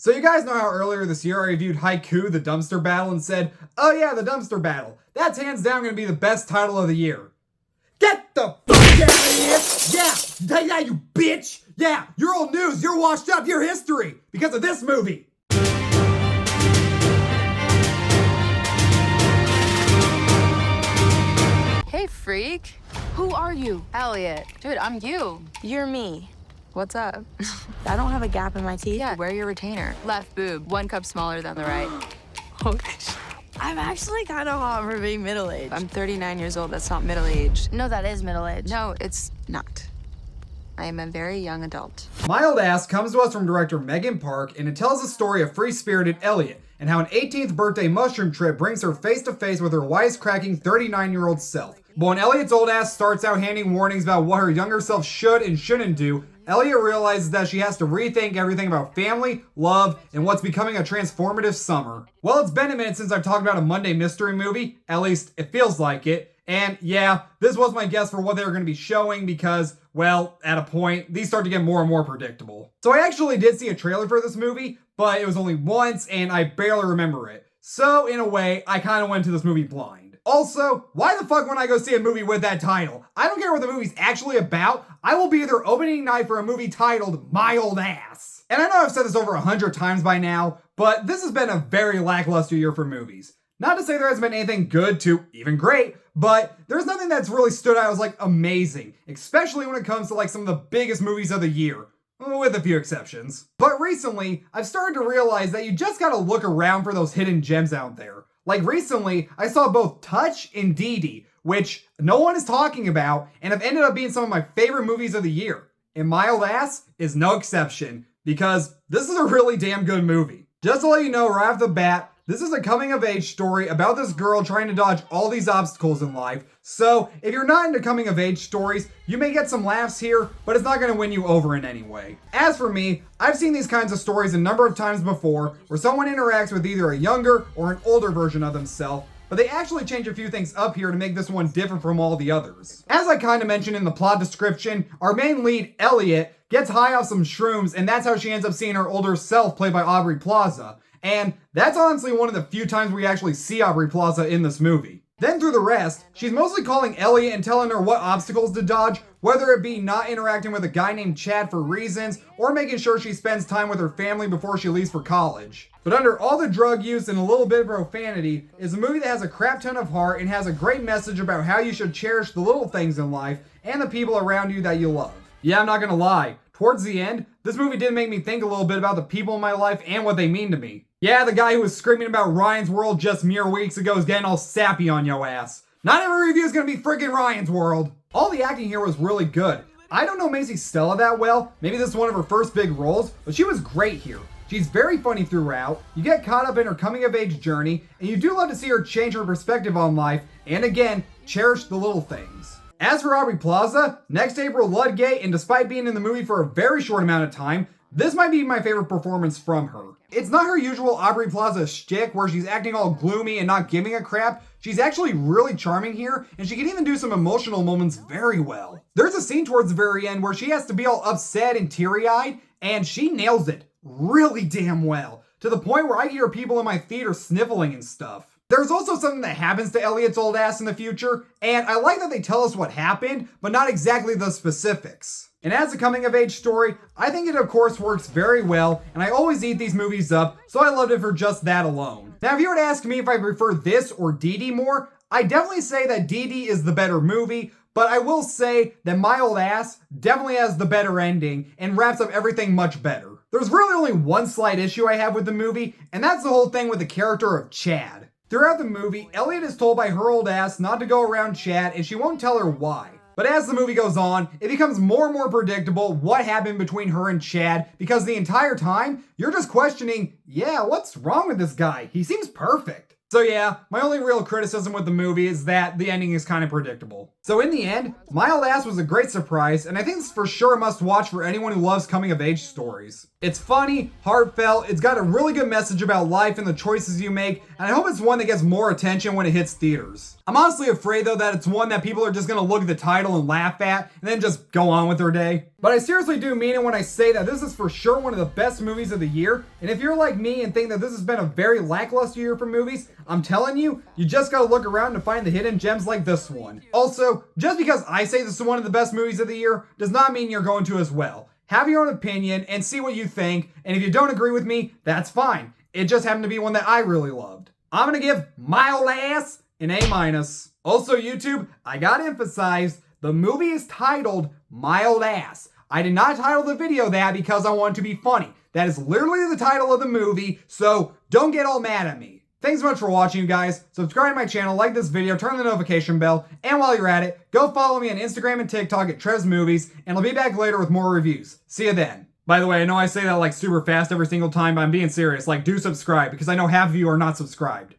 So you guys know how earlier this year I reviewed Haiku, the dumpster battle, and said, oh yeah, the dumpster battle. That's hands down gonna be the best title of the year. Get the fuck out of here! Yeah! Yeah, you bitch! Yeah, you're old news, you're washed up, you're history! Because of this movie! Hey, freak. Who are you? Elliot. Dude, I'm you. You're me. What's up? I don't have a gap in my teeth. Yeah, wear your retainer. Left boob, 1 cup smaller than the right. I'm actually kind of hot for being middle-aged. I'm 39 years old. That's not middle-aged. No, that is middle-aged. No, it's not. I am a very young adult. My Old Ass comes to us from director Megan Park, and it tells the story of free-spirited Elliot and how an 18th birthday mushroom trip brings her face-to-face with her wisecracking 39-year-old self. But when Elliot's old ass starts out handing warnings about what her younger self should and shouldn't do, Elliot realizes that she has to rethink everything about family, love, and what's becoming a transformative summer. Well, it's been a minute since I've talked about a Monday mystery movie, at least it feels like it, and yeah, this was my guess for what they were going to be showing because, well, at a point, these start to get more and more predictable. So I actually did see a trailer for this movie, but it was only once and I barely remember it. So in a way, I kind of went to this movie blind. Also, why the fuck when I go see a movie with that title? I don't care what the movie's actually about. I will be their opening night for a movie titled My Old Ass. And I know I've said this over 100 times by now, but this has been a very lackluster year for movies. Not to say there hasn't been anything good to even great, but there's nothing that's really stood out as like amazing, especially when it comes to like some of the biggest movies of the year. With a few exceptions. But recently, I've started to realize that you just gotta look around for those hidden gems out there. Like recently, I saw both Touch and Dee Dee, which no one is talking about, and have ended up being some of my favorite movies of the year. And My Old Ass is no exception, because this is a really damn good movie. Just to let you know right off the bat, this is a coming-of-age story about this girl trying to dodge all these obstacles in life. So, if you're not into coming-of-age stories, you may get some laughs here, but it's not going to win you over in any way. As for me, I've seen these kinds of stories a number of times before, where someone interacts with either a younger or an older version of themselves, but they actually change a few things up here to make this one different from all the others. As I kind of mentioned in the plot description, our main lead, Elliot, gets high off some shrooms, and that's how she ends up seeing her older self, played by Aubrey Plaza. And that's honestly one of the few times we actually see Aubrey Plaza in this movie. Then through the rest, she's mostly calling Elliot and telling her what obstacles to dodge, whether it be not interacting with a guy named Chad for reasons, or making sure she spends time with her family before she leaves for college. But under all the drug use and a little bit of profanity, is a movie that has a crap ton of heart and has a great message about how you should cherish the little things in life and the people around you that you love. Yeah, I'm not gonna lie. Towards the end, this movie did make me think a little bit about the people in my life and what they mean to me. Yeah, the guy who was screaming about Ryan's World just mere weeks ago is getting all sappy on yo ass. Not every review is gonna be friggin' Ryan's World. All the acting here was really good. I don't know Maisy Stella that well, maybe this is one of her first big roles, but she was great here. She's very funny throughout, you get caught up in her coming of age journey, and you do love to see her change her perspective on life, and again, cherish the little things. As for Aubrey Plaza, next April Ludgate, and despite being in the movie for a very short amount of time, this might be my favorite performance from her. It's not her usual Aubrey Plaza shtick where she's acting all gloomy and not giving a crap. She's actually really charming here, and she can even do some emotional moments very well. There's a scene towards the very end where she has to be all upset and teary-eyed, and she nails it really damn well, to the point where I hear people in my theater sniffling and stuff. There's also something that happens to Elliot's old ass in the future, and I like that they tell us what happened, but not exactly the specifics. And as a coming-of-age story, I think it of course works very well, and I always eat these movies up, so I loved it for just that alone. Now if you were to ask me if I prefer this or Dee Dee more, I definitely say that Dee Dee is the better movie, but I will say that My Old Ass definitely has the better ending and wraps up everything much better. There's really only one slight issue I have with the movie, and that's the whole thing with the character of Chad. Throughout the movie, Elliot is told by her old ass not to go around Chad, and she won't tell her why. But as the movie goes on, it becomes more and more predictable what happened between her and Chad, because the entire time, you're just questioning, yeah, what's wrong with this guy? He seems perfect. So yeah, my only real criticism with the movie is that the ending is kind of predictable. So in the end, Mild Ass was a great surprise, and I think it's for sure a must watch for anyone who loves coming of age stories. It's funny, heartfelt, it's got a really good message about life and the choices you make, and I hope it's one that gets more attention when it hits theaters. I'm honestly afraid though that it's one that people are just gonna look at the title and laugh at, and then just go on with their day. But I seriously do mean it when I say that this is for sure one of the best movies of the year, and if you're like me and think that this has been a very lackluster year for movies, I'm telling you, you just gotta look around to find the hidden gems like this one. Also, just because I say this is one of the best movies of the year, does not mean you're going to as well. Have your own opinion and see what you think, and if you don't agree with me, that's fine. It just happened to be one that I really loved. I'm gonna give Mild Ass an A-. Also YouTube, I gotta emphasize, the movie is titled Mild Ass. I did not title the video that because I want it to be funny. That is literally the title of the movie, so don't get all mad at me. Thanks so much for watching, you guys. Subscribe to my channel, like this video, turn the notification bell, and while you're at it, go follow me on Instagram and TikTok at Trev's Movies, and I'll be back later with more reviews. See you then. By the way, I know I say that like super fast every single time, but I'm being serious. Like, do subscribe, because I know half of you are not subscribed.